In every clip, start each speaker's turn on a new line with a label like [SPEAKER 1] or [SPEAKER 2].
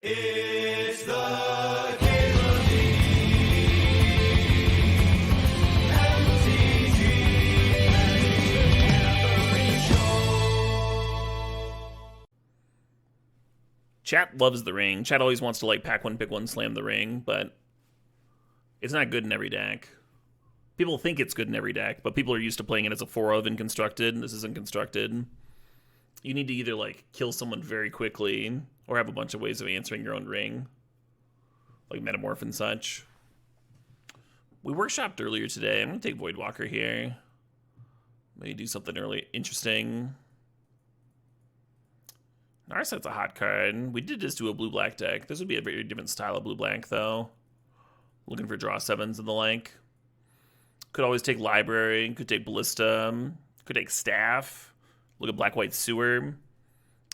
[SPEAKER 1] It's the Caleb MTGO Show.
[SPEAKER 2] Chat loves the ring. Chat always wants to like pack one, pick one, slam the ring, but it's not good in every deck. People think it's good in every deck, but people are used to playing it as a 4 of in constructed. This isn't constructed. You need to either like kill someone very quickly or have a bunch of ways of answering your own ring, like Metamorph and such. We workshopped earlier today. I'm gonna take Voidwalker here. Maybe do something really interesting. Narset's a hot card. We did just do a blue-black deck. This would be a very different style of blue-black, though. Looking for draw 7s and the like. Could always take Library. Could take Ballista. Could take Staff. Look at Black-White Sewer.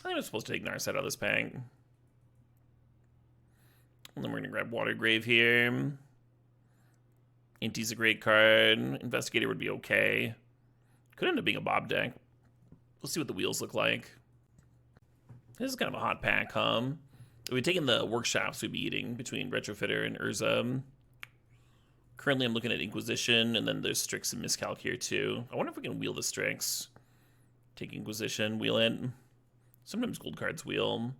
[SPEAKER 2] I think I'm supposed to take Narset out of this pack. And then we're going to grab Watergrave here. Inti's a great card. Investigator would be okay. Could end up being a Bob deck. We'll see what the wheels look like. This is kind of a hot pack, huh? If we'd taken the workshops we'd be eating between Retrofitter and Urza. Currently I'm looking at Inquisition, and then there's Strix and Miscalc here too. I wonder if we can wheel the Strix. Take Inquisition, wheel it. Sometimes gold cards wheel.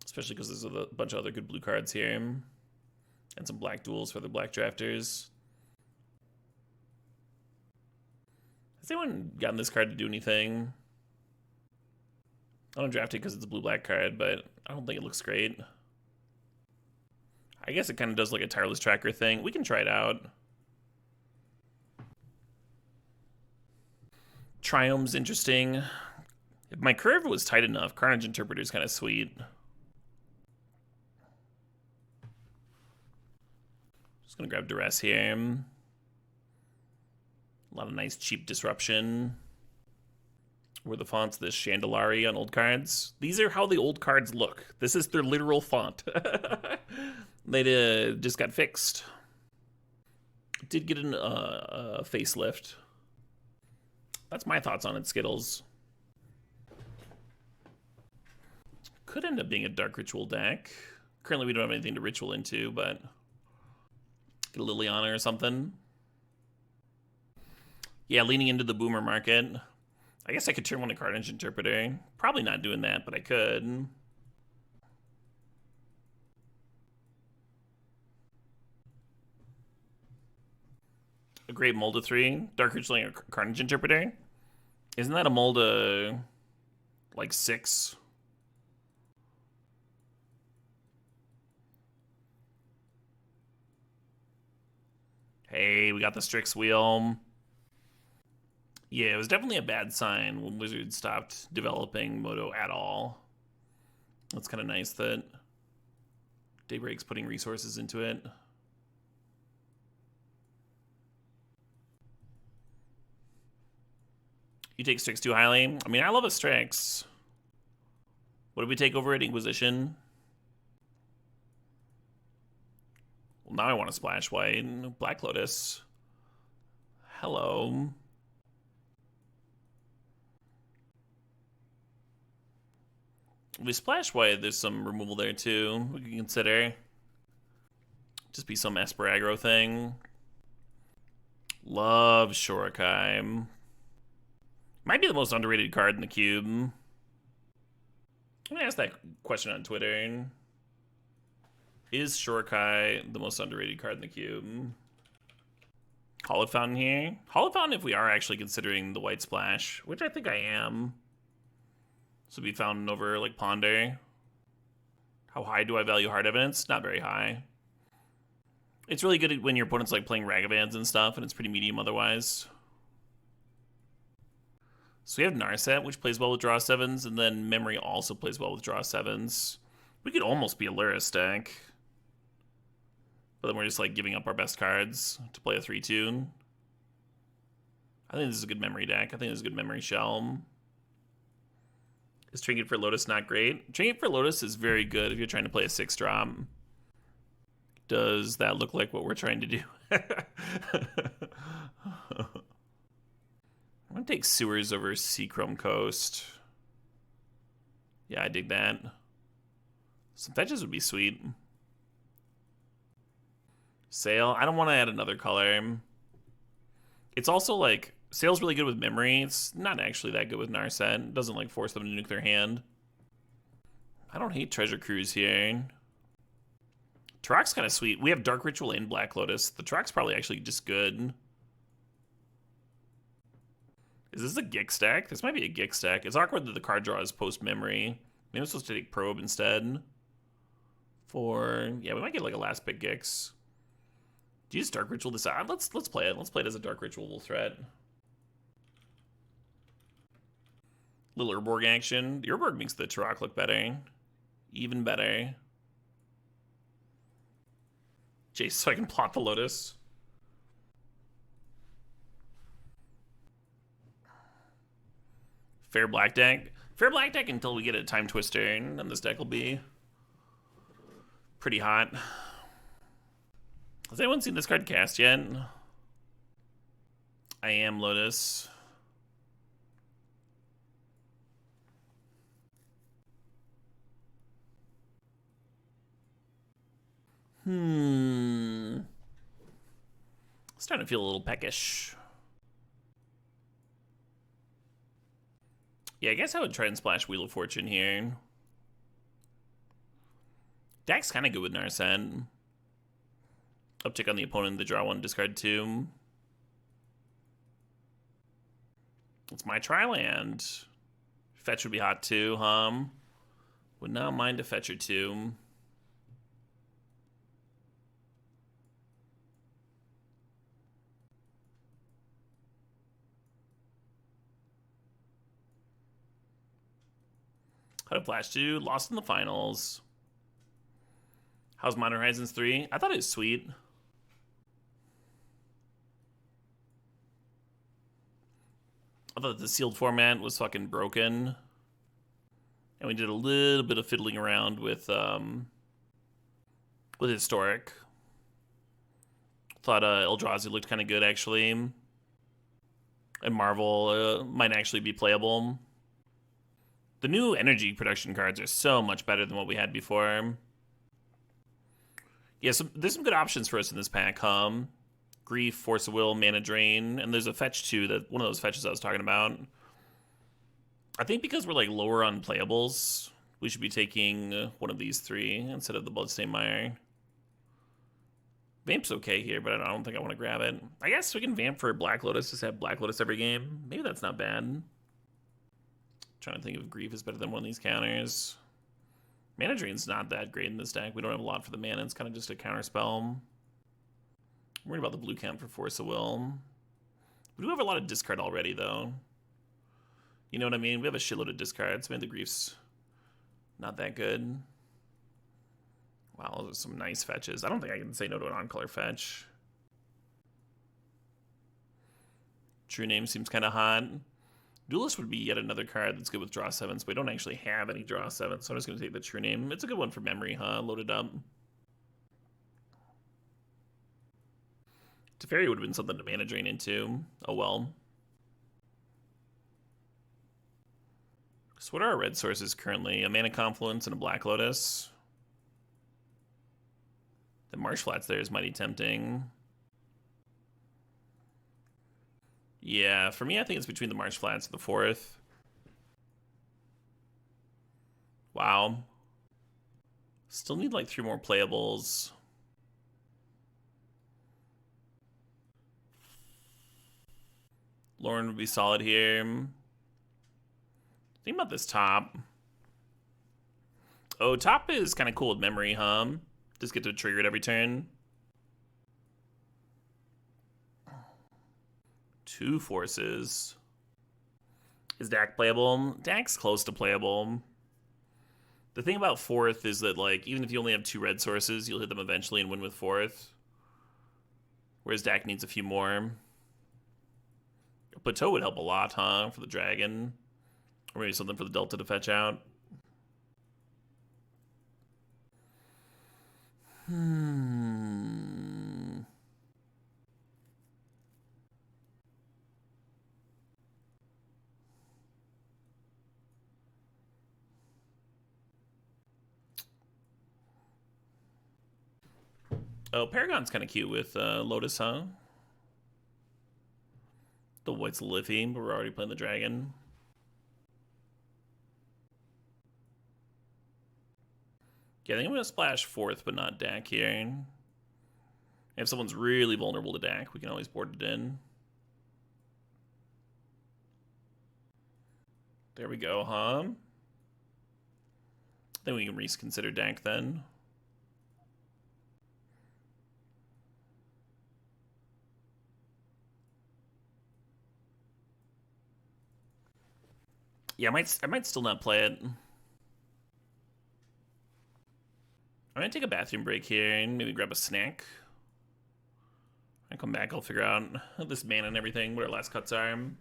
[SPEAKER 2] Especially because there's a bunch of other good blue cards here. And some black duels for the black drafters. Has anyone gotten this card to do anything? I don't draft it because it's a blue-black card, but I don't think it looks great. I guess it kind of does like a tireless tracker thing. We can try it out. Triump's interesting. If my curve was tight enough, Carnage Interpreter is kind of sweet. Just gonna grab Duress here. A lot of nice cheap disruption. Were the fonts this Chandelari on old cards? These are how the old cards look. This is their literal font. They just got fixed. Did get a facelift. That's my thoughts on it, Skittles. Could end up being a Dark Ritual deck. Currently we don't have anything to Ritual into, but get a Liliana or something. Yeah, leaning into the boomer market. I guess I could turn one to Carnage Interpreter. Probably not doing that, but I could. A great Molda 3. Dark Ritual or Carnage Interpreter. Isn't that a Molda like 6? Hey, we got the Strix wheel. Yeah, it was definitely a bad sign when Wizards stopped developing Moto at all. That's kind of nice that Daybreak's putting resources into it. You take Strix too highly? I mean, I love a Strix. What did we take over at Inquisition? Well, now I want to splash white. Black Lotus. Hello. We splash white, there's some removal there too. We can consider. Just be some Esper aggro thing. Love Shorakai. Might be the most underrated card in the cube. I'm gonna ask that question on Twitter. Is Shorakai the most underrated card in the cube? Hollow Fountain here. Hollow Fountain if we are actually considering the white splash, which I think I am. So be found over like Ponder. How high do I value hard evidence? Not very high. It's really good when your opponent's like playing Ragavans and stuff, and it's pretty medium otherwise. So we have Narset, which plays well with draw 7s, and then Memory also plays well with draw 7s. We could almost be a Luris deck. But then we're just like giving up our best cards to play a 3-2. I think this is a good Memory deck. I think this is a good Memory shell. Is Trinket for Lotus not great? Trinket for Lotus is very good if you're trying to play a 6-drop. Does that look like what we're trying to do? I'm going to take Sewers over Seachrome Coast. Yeah, I dig that. Some fetches would be sweet. Sail. I don't want to add another color. It's also like, Sail's really good with memory. It's not actually that good with Narset. It doesn't like force them to nuke their hand. I don't hate Treasure Cruise here. Tarak's kind of sweet. We have Dark Ritual and Black Lotus. The Tarak's probably actually just good. Is this a Gix stack? This might be a Gix stack. It's awkward that the card draw is post-memory. Maybe I'm supposed to take Probe instead. Yeah, we might get like a last pick Gix. Do you use Dark Ritual this out? Let's play it. Let's play it as a Dark Ritual threat. Little Urborg action. The Urborg makes the Tarak look better. Even better. Jace, so I can plot the Lotus. Fair black deck. Fair black deck until we get a Time Twister, and then this deck will be pretty hot. Has anyone seen this card cast yet? I am Lotus. Starting to feel a little peckish. Yeah, I guess I would try and splash Wheel of Fortune here. Deck's kind of good with Narset. Uptick on the opponent, the draw one, discard two. It's my tri-land. Fetch would be hot too, Would not mind a fetch or two. How to Flash 2, lost in the finals. How's Modern Horizons 3? I thought it was sweet. I thought the sealed format was fucking broken. And we did a little bit of fiddling around with Historic. Thought Eldrazi looked kind of good, actually. And Marvel might actually be playable. The new energy production cards are so much better than what we had before. Yeah, so there's some good options for us in this pack, Grief, Force of Will, Mana Drain, and there's a fetch too, that one of those fetches I was talking about. I think because we're like lower on playables, we should be taking one of these three instead of the Bloodstained Mire. Vamp's okay here, but I don't think I want to grab it. I guess we can Vamp for Black Lotus, just have Black Lotus every game. Maybe that's not bad. Trying to think if Grief is better than one of these counters. Mana Drain's not that great in this deck. We don't have a lot for the mana. It's kind of just a counter spell. I'm worried about the blue count for Force of Will. We do have a lot of discard already, though. You know what I mean? We have a shitload of discards. Maybe the Grief's not that good. Wow, those are some nice fetches. I don't think I can say no to an on-color fetch. True Name seems kind of hot. Duelist would be yet another card that's good with draw 7s, but we don't actually have any draw 7s, so I'm just going to take the True Name. It's a good one for memory, Loaded up. Teferi would have been something to Mana Drain into. Oh well. So what are our red sources currently? A Mana Confluence and a Black Lotus. The Marsh Flats there is mighty tempting. Yeah, for me, I think it's between the Marsh Flats and the fourth. Wow. Still need like 3 more playables. Lauren would be solid here. Think about this top. Oh, top is kind of cool with memory, Just get to trigger it every turn. 2 forces. Is Dak playable? Dak's close to playable. The thing about fourth is that, like, even if you only have 2 red sources, you'll hit them eventually and win with fourth. Whereas Dak needs a few more. Plateau would help a lot, for the dragon. Or maybe something for the Delta to fetch out. Oh, Paragon's kind of cute with Lotus, huh? The white's Liffy, but we're already playing the dragon. Yeah, I think I'm going to splash fourth, but not Dak here. If someone's really vulnerable to Dak, we can always board it in. There we go, huh? Then we can reconsider Dak then. Yeah, I might still not play it. I'm gonna take a bathroom break here and maybe grab a snack. I come back, I'll figure out this mana and everything, what our last cuts are. I'm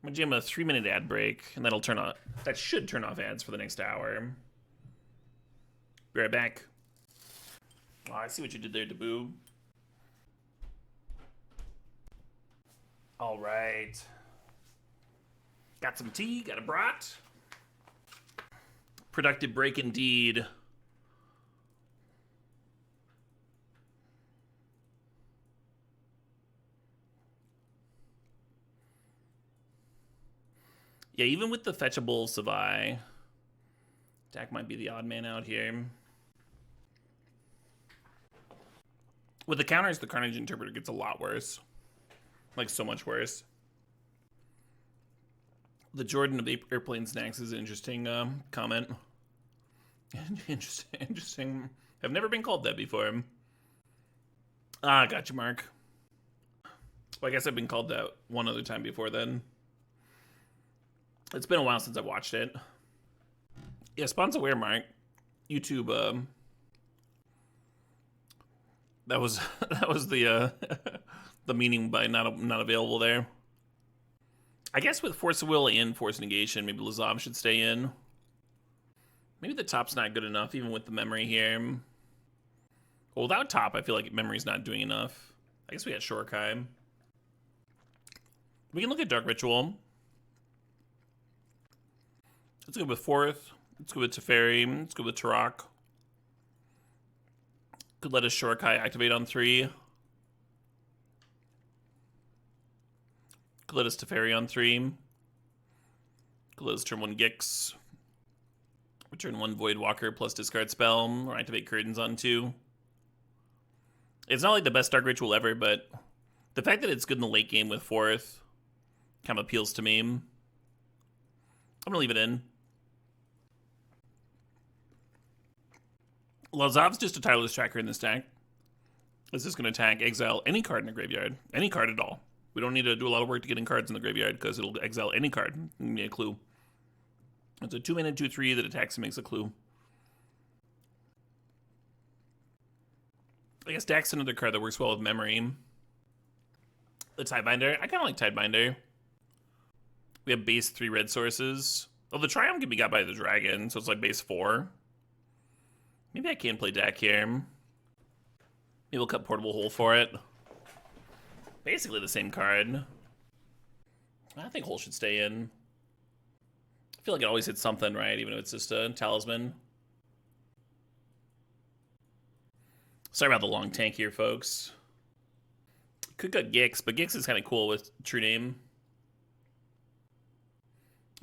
[SPEAKER 2] gonna jam a 3-minute ad break, and that'll turn off. That should turn off ads for the next hour. Be right back. Oh, I see what you did there, Daboo. All right. Got some tea, got a brat. Productive break indeed. Yeah, even with the fetchable Savai, Dak might be the odd man out here. With the counters, the Carnage Interpreter gets a lot worse. Like, so much worse. The Jordan of Airplane Snacks is an interesting comment. Interesting. I've never been called that before. Ah, gotcha, Mark. Well, I guess I've been called that one other time before then. It's been a while since I've watched it. Yeah, Spawn's aware, Mark. YouTube, that was the the meaning by not available there. I guess with Force of Will and Force Negation, maybe Lazav should stay in. Maybe the top's not good enough, even with the memory here. Well, without top, I feel like memory's not doing enough. I guess we got Shorkai. We can look at Dark Ritual. Let's go with fourth. Let's go with Teferi. Let's go with Turok. Could let us Shorkai activate on 3. Could let us Teferi on 3. Could let us turn 1 Gix. Return 1 Voidwalker plus discard spell. Or activate Curtains on 2. It's not like the best Dark Ritual ever, but the fact that it's good in the late game with fourth kind of appeals to me. I'm going to leave it in. Lazav's just a tireless tracker in this deck. It's just going to attack, exile any card in the graveyard. Any card at all. We don't need to do a lot of work to getting cards in the graveyard because it'll exile any card. Give me a clue. It's a 2-mana 2/3 that attacks and makes a clue. I guess Dak's another card that works well with memory. The Tidebinder. I kind of like Tidebinder. We have base 3 red sources. Oh, the Triumph can be got by the dragon, so it's like base 4. Maybe I can play Dak here. Maybe we'll cut Portable Hole for it. Basically the same card. I think Hole should stay in. I feel like it always hits something, right? Even if it's just a talisman. Sorry about the long tank here, folks. Could cut Gix, but Gix is kind of cool with True Name.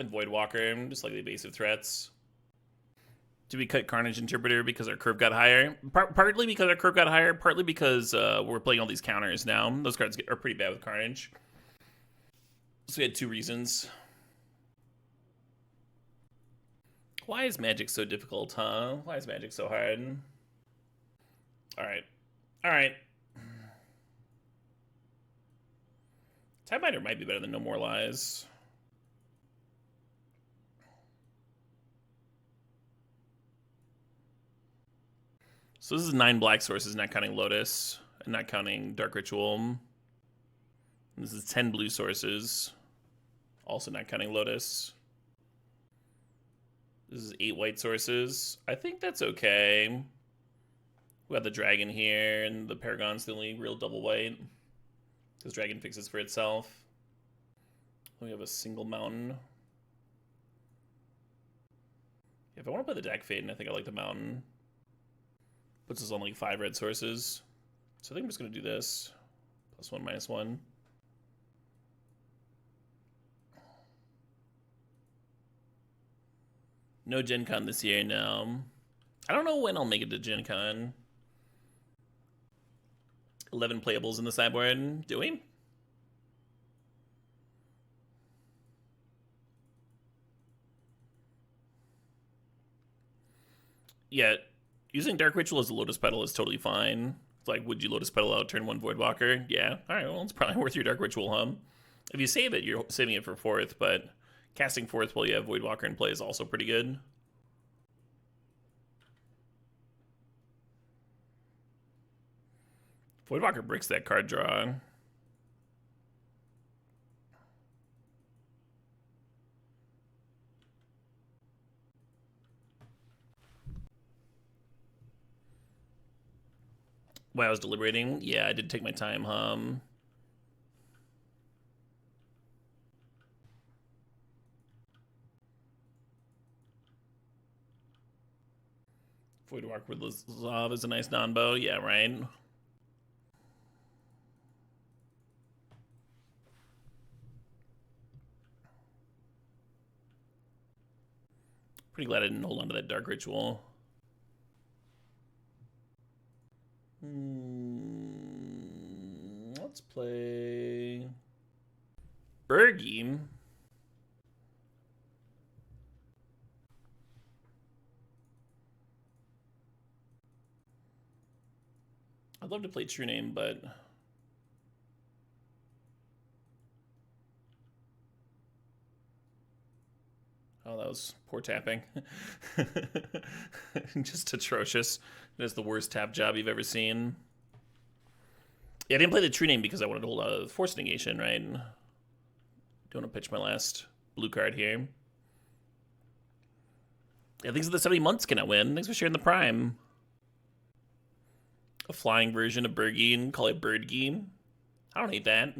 [SPEAKER 2] And Voidwalker, just like the evasive threats. Do we cut Carnage Interpreter because our curve got higher? Partly because our curve got higher, partly because we're playing all these counters now. Those cards are pretty bad with Carnage. So we had 2 reasons. Why is Magic so difficult, huh? Why is Magic so hard? Alright. Alright. Tidebinder might be better than No More Lies. So this is 9 black sources, not counting Lotus, and not counting Dark Ritual. And this is 10 blue sources, also not counting Lotus. This is 8 white sources. I think that's okay. We got the dragon here, and the Paragon's the only real double white. This dragon fixes for itself. We have a single mountain. If I want to play the Dak Fade, I think I like the mountain. Puts us on like 5 red sources. So I think I'm just going to do this. +1, -1. No Gen Con this year, no. I don't know when I'll make it to Gen Con. 11 playables in the sideboard. Do we? Yeah, using Dark Ritual as a Lotus Petal is totally fine. It's like, would you Lotus Petal out turn 1 Voidwalker? Yeah. Alright, well, it's probably worth your Dark Ritual, huh? If you save it, you're saving it for 4th, but casting 4th while you have Voidwalker in play is also pretty good. Voidwalker bricks that card draw. While I was deliberating, yeah, I did take my time, Voidwalker with Lazav is a nice non-bow, yeah, right? Pretty glad I didn't hold on to that Dark Ritual. Let's play Bergie. I'd love to play True Name, but oh, that was poor tapping. Just atrocious. That's the worst tap job you've ever seen. Yeah, I didn't play the True Name because I wanted to hold out Force Negation, right? Don't want to pitch my last blue card here. Yeah, things of the 70 months cannot win. Thanks for sharing the Prime. A flying version of Bergie and call it Birdgie. I don't hate that.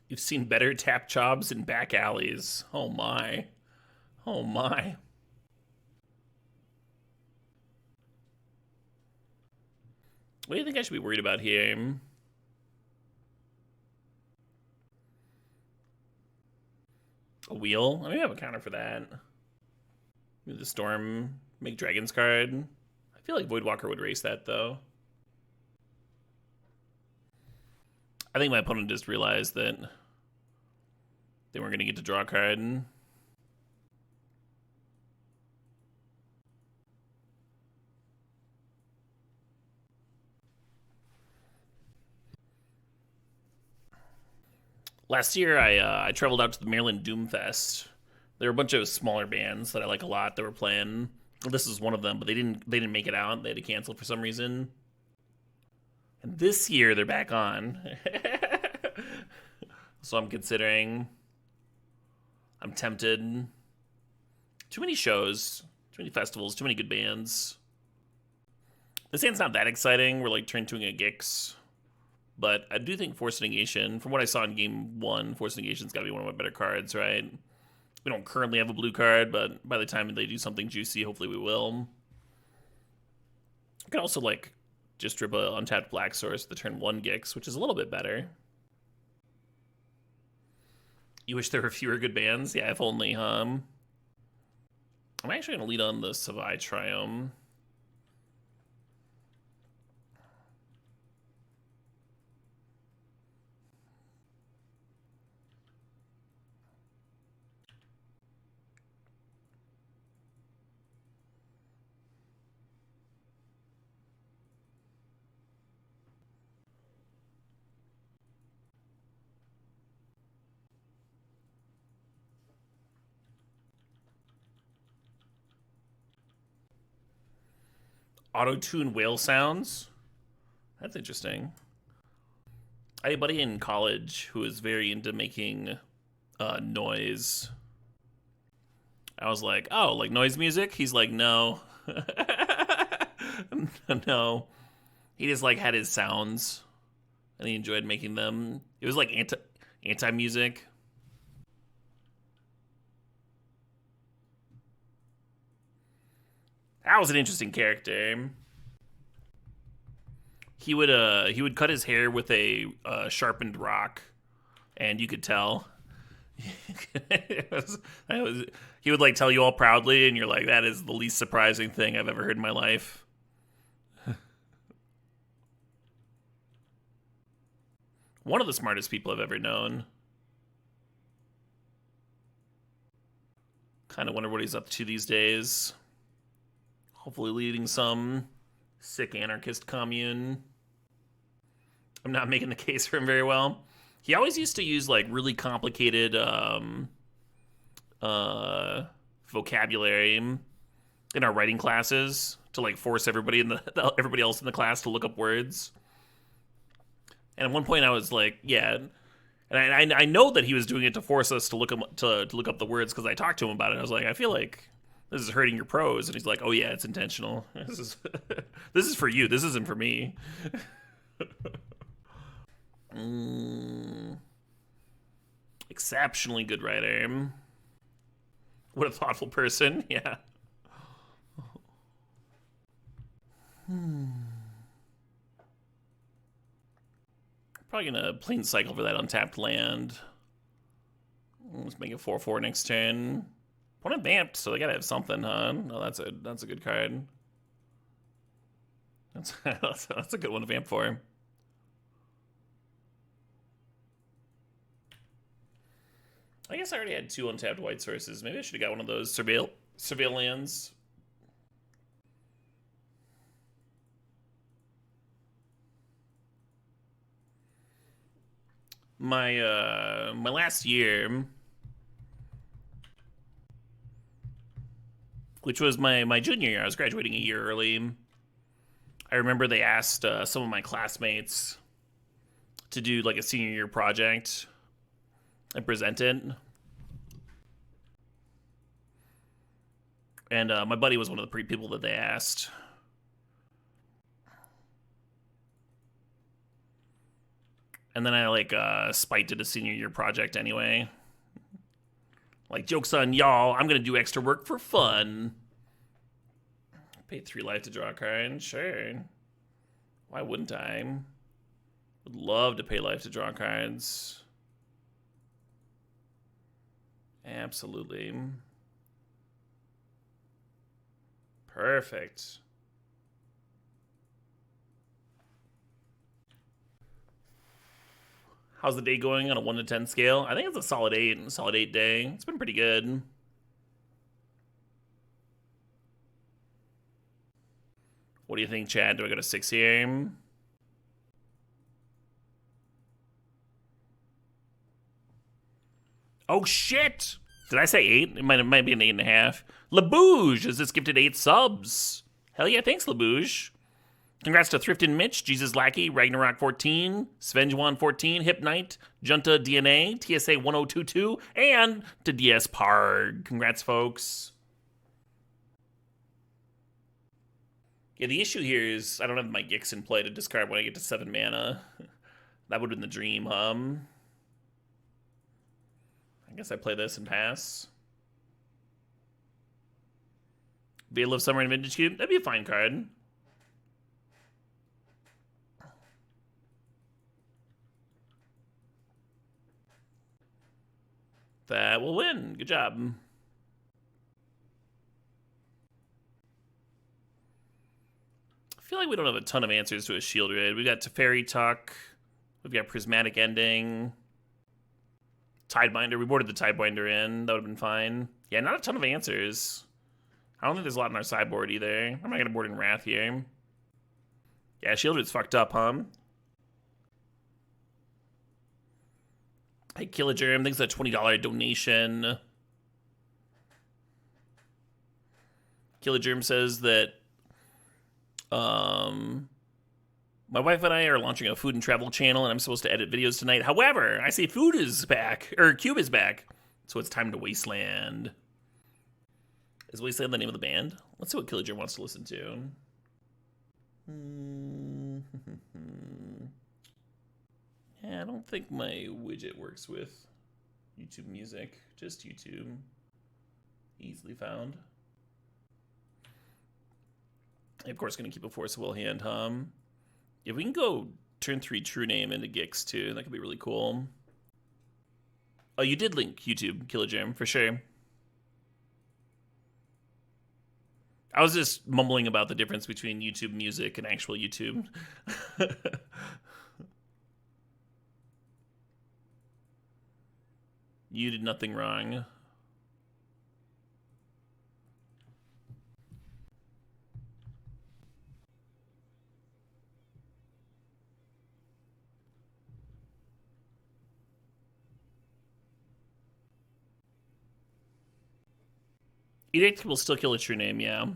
[SPEAKER 2] You've seen better tap jobs in back alleys. Oh my. Oh my. What do you think I should be worried about here? A wheel? I mean, I have a counter for that. Maybe the Storm, make Dragon's card. I feel like Voidwalker would race that, though. I think my opponent just realized that they weren't going to get to draw a card. Last year, I traveled out to the Maryland Doomfest. There were a bunch of smaller bands that I like a lot that were playing. Well, this is one of them, but they didn't make it out. They had to cancel for some reason. And this year, they're back on. So I'm considering. I'm tempted. Too many shows, too many festivals, too many good bands. This hand's not that exciting. We're like turn 2ing a Gix. But I do think Force Negation, from what I saw in Game 1, Force Negation's got to be one of my better cards, right? We don't currently have a blue card, but by the time they do something juicy, hopefully we will. I can also, like, just drip a untapped black source the turn 1 Gix, which is a little bit better. You wish there were fewer good bands? Yeah, if only, I'm actually going to lead on the Savai Triome. Auto-tune whale sounds? That's interesting. I had a buddy in college who was very into making noise. I was like, oh, like noise music? He's like, no. No. He just like had his sounds and he enjoyed making them. It was like anti music. That was an interesting character. He would cut his hair with a sharpened rock, and you could tell. He would like tell you all proudly, and you're like, that is the least surprising thing I've ever heard in my life. One of the smartest people I've ever known. Kind of wonder what he's up to these days. Hopefully leading some sick anarchist commune. I'm not making the case for him very well. He always used to use like really complicated vocabulary in our writing classes to like force everybody everybody else in the class to look up words. And at one point I was like, yeah, and I know that he was doing it to force us to look up the words because I talked to him about it. I was like, I feel like this is hurting your prose, and he's like, oh yeah, it's intentional. This is for you. This isn't for me. Exceptionally good writer. What a thoughtful person. Yeah. Probably gonna plain cycle for that untapped land. Let's make it 4/4 next turn. Opponent vamped, so they gotta have something, huh? No, that's a good card. That's a good one to vamp for. I guess I already had 2 untapped white sources. Maybe I should have got one of those surveillance. My last year, which was my junior year, I was graduating a year early. I remember they asked some of my classmates to do like a senior year project and present it. And my buddy was one of the people that they asked. And then I like spite did a senior year project anyway. Like, joke's on y'all, I'm gonna do extra work for fun. Pay 3 life to draw a card, sure. Why wouldn't I? Would love to pay life to draw cards. Absolutely. Perfect. How's the day going on a 1 to 10 scale? I think it's a solid 8. Solid 8 day. It's been pretty good. What do you think, Chad? Do I go to 6 here? Oh, shit! Did I say 8? It might be an 8.5. Labouge has just gifted 8 subs. Hell yeah, thanks, Labouge. Congrats to Thriftin Mitch, Jesus Lackey, Ragnarok 14, Svenjuan 14, Hip Knight, Junta DNA, TSA 1022, and to DS Parg. Congrats, folks. Yeah, the issue here is I don't have my Gix in play to discard when I get to 7 mana. That would have been the dream, I guess I play this and pass. Veil of Summer and Vintage Cube, that'd be a fine card. That will win. Good job. I feel like we don't have a ton of answers to a shield raid. We've got Teferi Tuck. We've got Prismatic Ending. Tidebinder. We boarded the Tidebinder in. That would have been fine. Yeah, not a ton of answers. I don't think there's a lot in our sideboard either. I'm not going to board in Wrath here. Yeah, shield raid's fucked up, huh? Hey, Killagerm, thanks for that $20 donation. Killagerm says that My wife and I are launching a food and travel channel, and I'm supposed to edit videos tonight. However, I say food is back, or Cube is back, so it's time to Wasteland. Is Wasteland the name of the band? Let's see what Killager wants to listen to. Yeah, I don't think my widget works with YouTube Music. Just YouTube. Easily found. I'm, of course, going to keep a Force of Will hand hum. If we can go turn 3 True Name into Gix, too, that could be really cool. Oh, you did link YouTube, Killager, for sure. I was just mumbling about the difference between YouTube Music and actual YouTube. You did nothing wrong. Edict will still kill a True Name, yeah.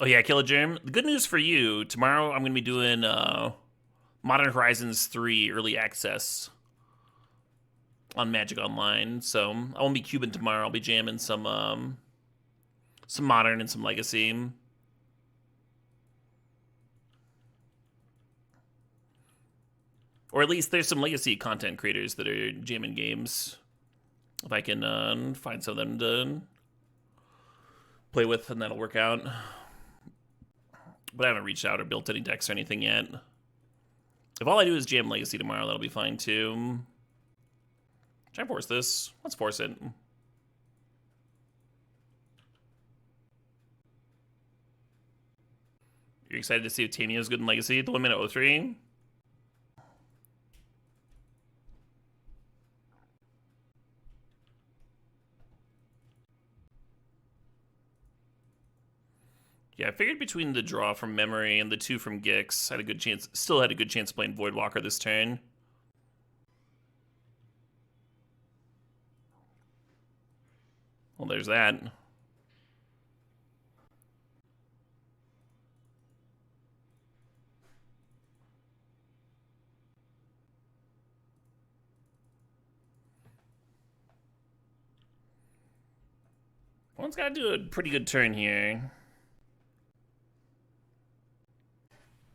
[SPEAKER 2] Oh yeah, Killager. The good news for you, tomorrow I'm going to be doing Modern Horizons 3 Early Access on Magic Online. So I won't be cubing tomorrow. I'll be jamming some Modern and some Legacy. Or at least there's some Legacy content creators that are jamming games. If I can find some of them to play with, and that'll work out. But I haven't reached out or built any decks or anything yet. If all I do is jam Legacy tomorrow, that'll be fine too. Should I force this? Let's force it. You're excited to see if Tamia's good in Legacy? The 1 minute 03? Yeah, I figured between the draw from Memory and the 2 from Gix, I had a good chance, still had a good chance of playing Voidwalker this turn. Well, there's that. One's got to do a pretty good turn here.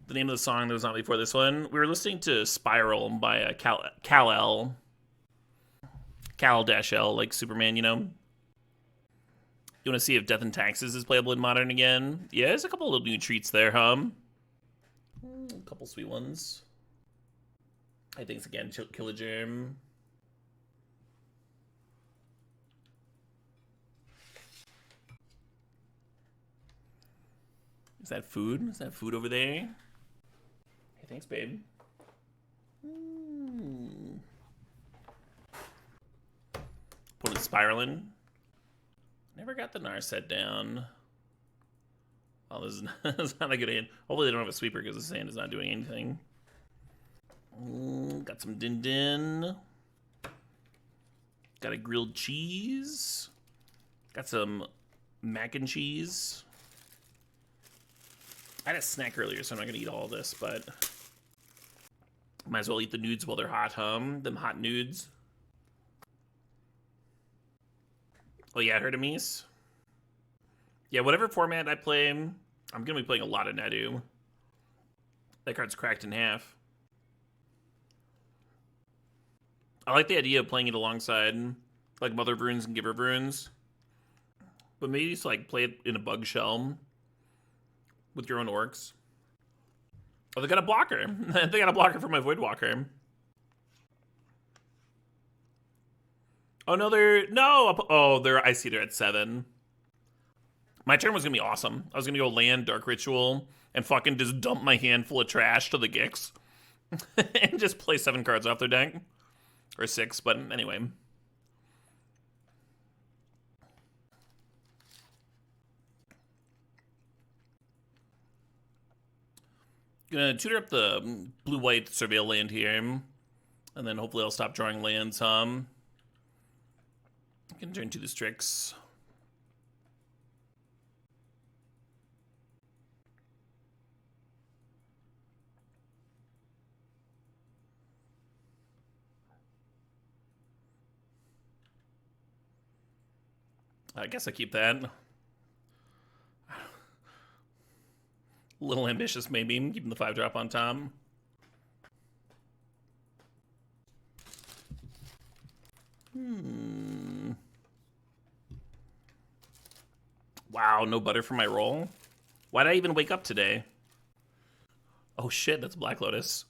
[SPEAKER 2] The name of the song that was not before this one. We were listening to Spiral by Kal-El. Kal-L, like Superman, you know? You want to see if Death and Taxes is playable in Modern again? Yeah, there's a couple little new treats there, A couple sweet ones. I think it's again Killager. Is that food? Is that food over there? Hey, thanks, babe. Put it spiraling. Never got the Narset down. Oh, this is not a good hand. Hopefully they don't have a sweeper because this hand is not doing anything. Got some Din Din. Got a grilled cheese. Got some mac and cheese. I had a snack earlier, so I'm not going to eat all of this, but might as well eat the nudes while they're hot, Them hot nudes. Oh, yeah, Herdemes. Yeah, whatever format I play, I'm going to be playing a lot of Nadu. That card's cracked in half. I like the idea of playing it alongside, like, Mother of Runes and Giver of Runes. But maybe just, like, play it in a bug shell with your own orcs. Oh, they got a blocker. They got a blocker for my Voidwalker. Oh, no, I see they're at 7. My turn was going to be awesome. I was going to go land Dark Ritual and fucking just dump my hand full of trash to the Gix. And just play 7 cards off their deck. Or 6, but anyway. Gonna tutor up the blue-white Surveil land here. And then hopefully I'll stop drawing lands, I can turn to the Strix. I guess I keep that. A little ambitious, maybe, keeping the 5-drop on top. Wow, no butter for my roll? Why'd I even wake up today? Oh shit, that's Black Lotus.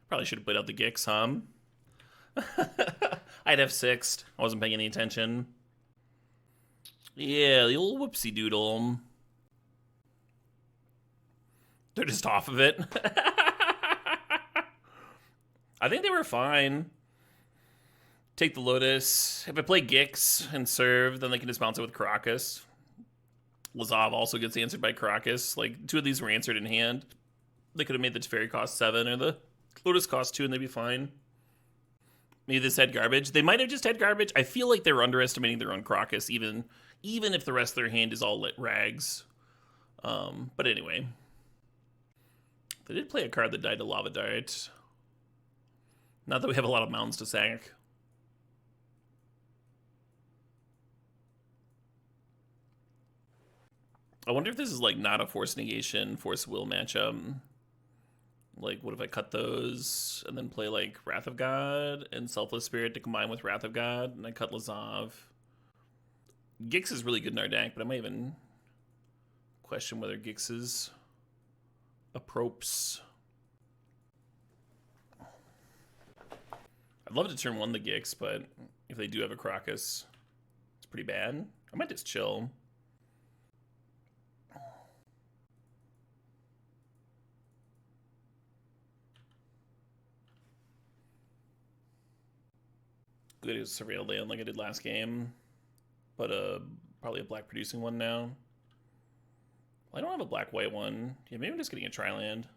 [SPEAKER 2] Probably should have put out the Gix, I'd have 6'd. I wasn't paying any attention. Yeah, the old whoopsie doodle. They're just off of it. I think they were fine. Take the Lotus. If I play Gix and serve, then they can just bounce it with Caracas. Lazov also gets answered by Caracas. Like, 2 of these were answered in hand. They could have made the Teferi cost 7 or the Lotus cost 2 and they'd be fine. Maybe this had garbage. They might have just had garbage. I feel like they're underestimating their own Caracas, even if the rest of their hand is all lit rags. But anyway. They did play a card that died to Lava Dart. Not that we have a lot of mountains to sack. I wonder if this is like not a force negation, force will matchup. Like, what if I cut those and then play like Wrath of God and Selfless Spirit to combine with Wrath of God, and I cut Lazov. Gix is really good in our deck, but I might even question whether Gix is approps. I'd love to turn 1 the Gix, but if they do have a Caracas, it's pretty bad. I might just chill. Good as surveil land like I did last game, but probably a black producing one now. Well, I don't have a black-white one. Yeah, maybe I'm just getting a tri-land.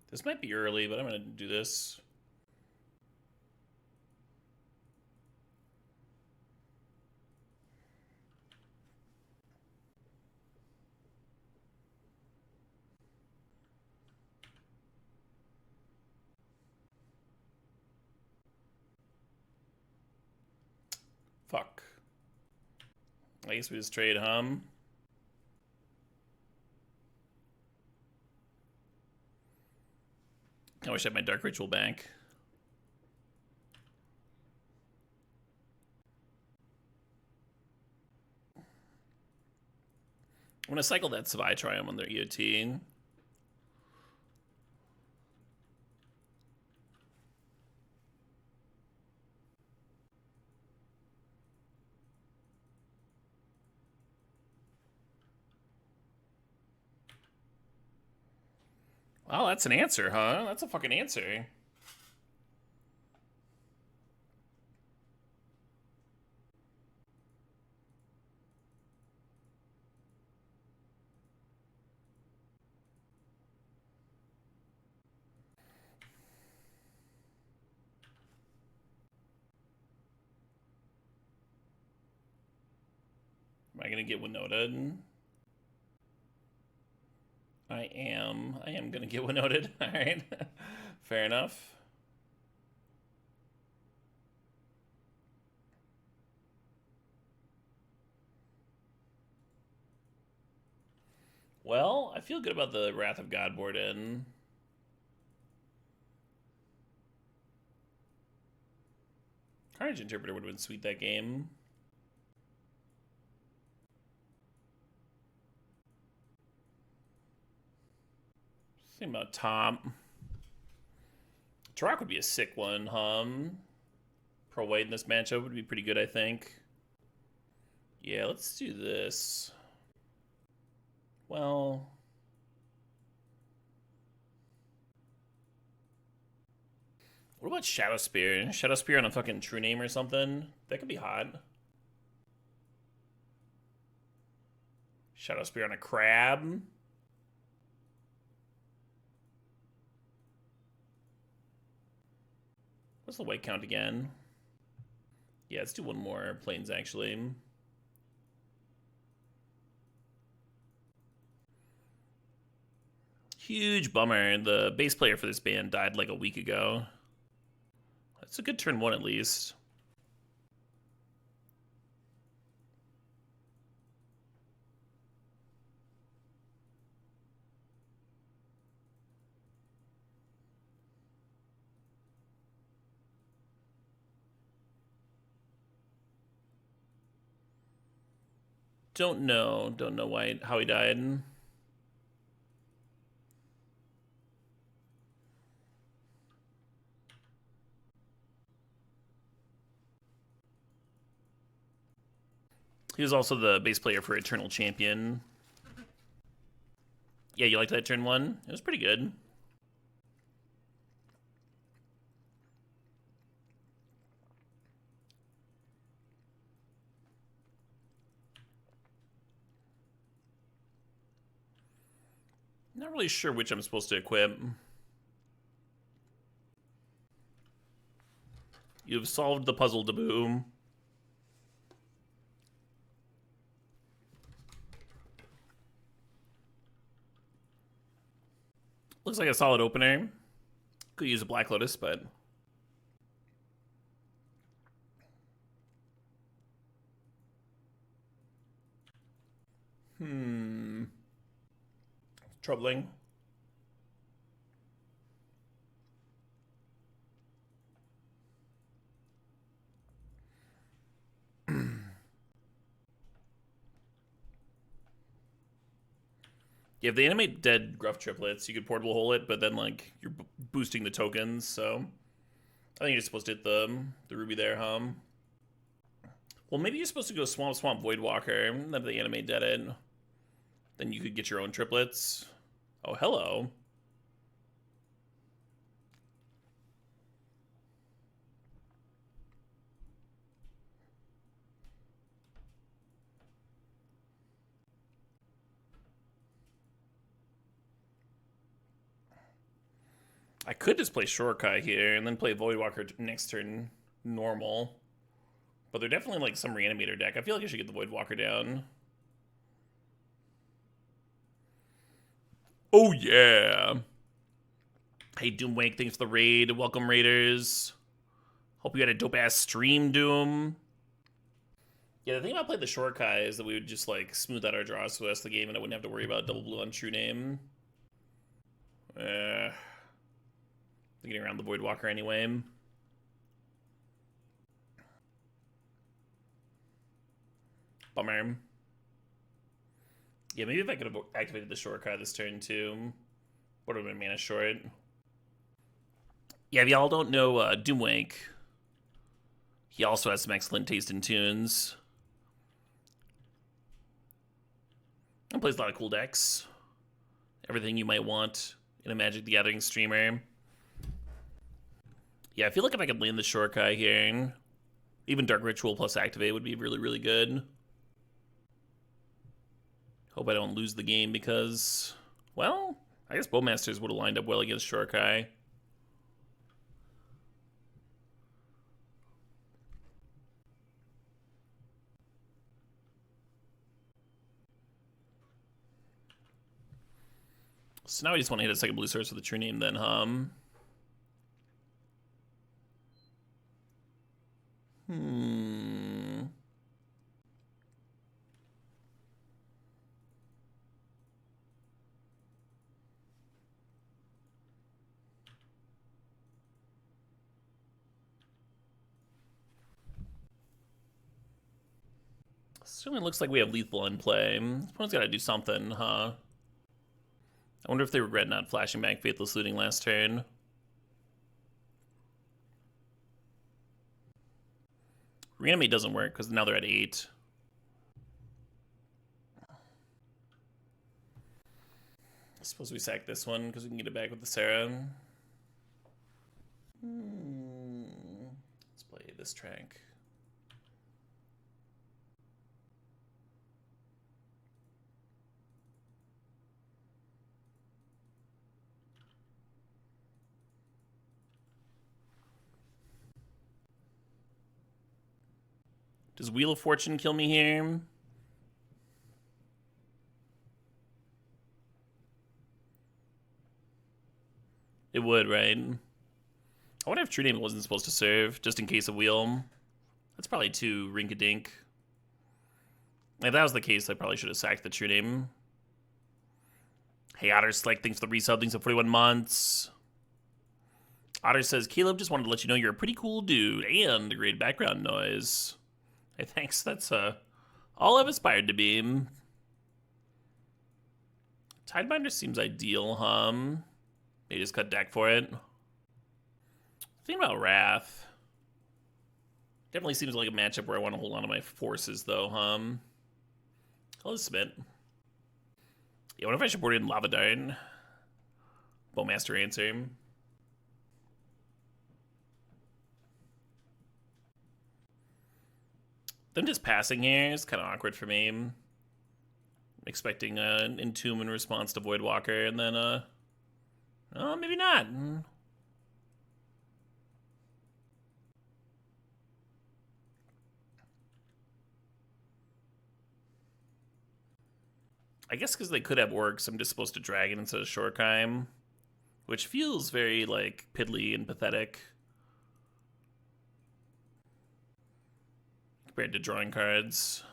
[SPEAKER 2] This might be early, but I'm going to do this. Fuck. I guess we just trade hum. I wish I had my Dark Ritual back. I'm going to cycle that Savai Triumph on their EOT. Well, that's an answer, huh? That's a fucking answer. Am I going to get Winota? I am going to get Winota. All right. Fair enough. Well, I feel good about the Wrath of God board in. Carnage Interpreter would have been sweet that game. Think about top. Turok would be a sick one, Pro white in this matchup would be pretty good, I think. Yeah, let's do this. Well, what about Shadow Spear? Shadow Spear on a fucking true name or something? That could be hot. Shadow Spear on a crab. What's the white count again? Yeah, let's do one more planes actually. Huge bummer. The bass player for this band died like a week ago. That's a good turn one at least. Don't know why how he died. He was also the bass player for Eternal Champion. Yeah, you liked that turn one? It was pretty good. Not really sure which I'm supposed to equip. You've solved the puzzle, Daboom. Looks like a solid opener. Could use a Black Lotus, but... Troubling. Yeah, if they animate dead Gruff triplets, you could portable hole it, but then like you're boosting the tokens, so I think you're supposed to hit the ruby there, Well, maybe you're supposed to go Swamp Swamp Voidwalker, and then if they animate dead it, then you could get your own triplets. Oh, hello. I could just play Shorkai here and then play Voidwalker next turn normal. But they're definitely like some reanimator deck. I feel like I should get the Voidwalker down. Oh yeah. Hey Doomwake, thanks for the raid. Welcome raiders. Hope you had a dope ass stream, Doom. Yeah, the thing about playing the Shorkai is that we would just like smooth out our draws for the rest of the game and I wouldn't have to worry about double blue on true name. Getting around the Voidwalker anyway. Bummer. Yeah, maybe if I could have activated the Shorkai this turn too. Would have been mana short. Yeah, if y'all don't know Doomwake, he also has some excellent taste in tunes. And plays a lot of cool decks. Everything you might want in a Magic the Gathering streamer. Yeah, I feel like if I could land the Shorkai here, even Dark Ritual plus Activate would be really, really good. Hope I don't lose the game because, well, I guess Bowmasters would have lined up well against Shorkai. So now I just want to hit a second blue source with a true name then, Certainly looks like we have lethal in play. Opponent's got to do something, I wonder if they regret not flashing back Faithless Looting last turn. Reanimate doesn't work because now they're at 8. I suppose we sack this one because we can get it back with the Sarah. Let's play this track. Does Wheel of Fortune kill me here? It would, right? I wonder if True Name wasn't supposed to serve, just in case of Wheel. That's probably too rink-a-dink. If that was the case, I probably should have sacked the True Name. Hey, Otter Select, thanks for the resub, thanks for 41 months. Otter says, Caleb, just wanted to let you know you're a pretty cool dude, and a great background noise. Hey, thanks, that's all I've aspired to be. Tidebinder seems ideal, Maybe just cut deck for it. Think about Wrath. Definitely seems like a matchup where I want to hold on to my forces, though, I'll submit. Yeah, what if I should board in Lava Dart? Bowmaster answer. Them just passing here is kind of awkward for me. I'm expecting an Entomb in response to Voidwalker, and then, oh, maybe not. I guess because they could have orcs, I'm just supposed to Dragon instead of Shorkheim, which feels very, like, piddly and pathetic compared to drawing cards.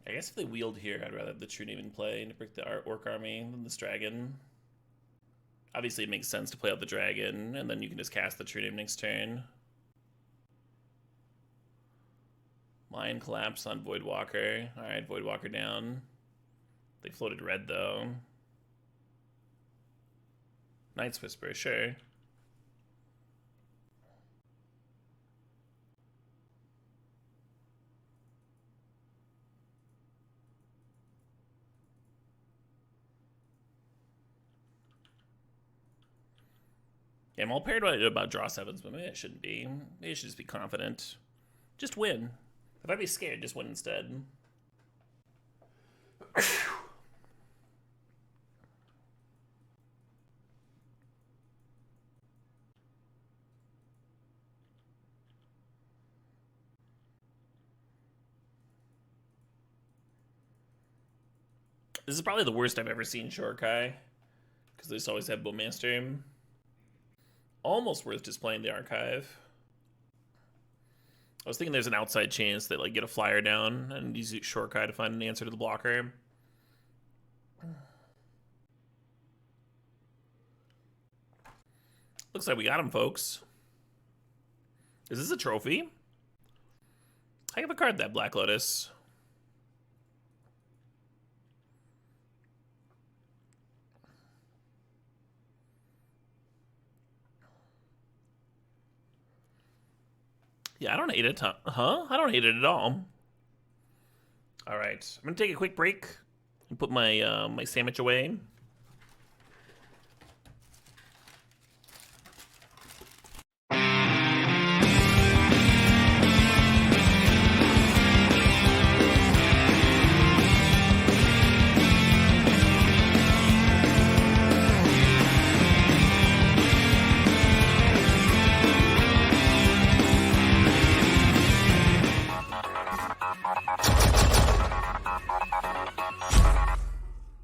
[SPEAKER 2] I guess if they wheeled here, I'd rather have the True Name in play to break the Orc army than this Dragon. Obviously, it makes sense to play out the Dragon, and then you can just cast the True Name next turn. Lion Collapse on Voidwalker. Alright, Voidwalker down. They floated red, though. Knight's Whisper, sure. Yeah, I'm all paranoid about draw 7s, but maybe I shouldn't be. Maybe I should just be confident. Just win. If I'd be scared, just win instead. This is probably the worst I've ever seen Shorkai, because they just always have Bowmaster. Almost worth just playing the Archive. I was thinking there's an outside chance that, like, get a flyer down and use Shorkai to find an answer to the blocker. Looks like we got him, folks. Is this a trophy? I have a card, that Black Lotus. Yeah, I don't hate it, huh? I don't hate it at all. All right, I'm gonna take a quick break and put my my sandwich away.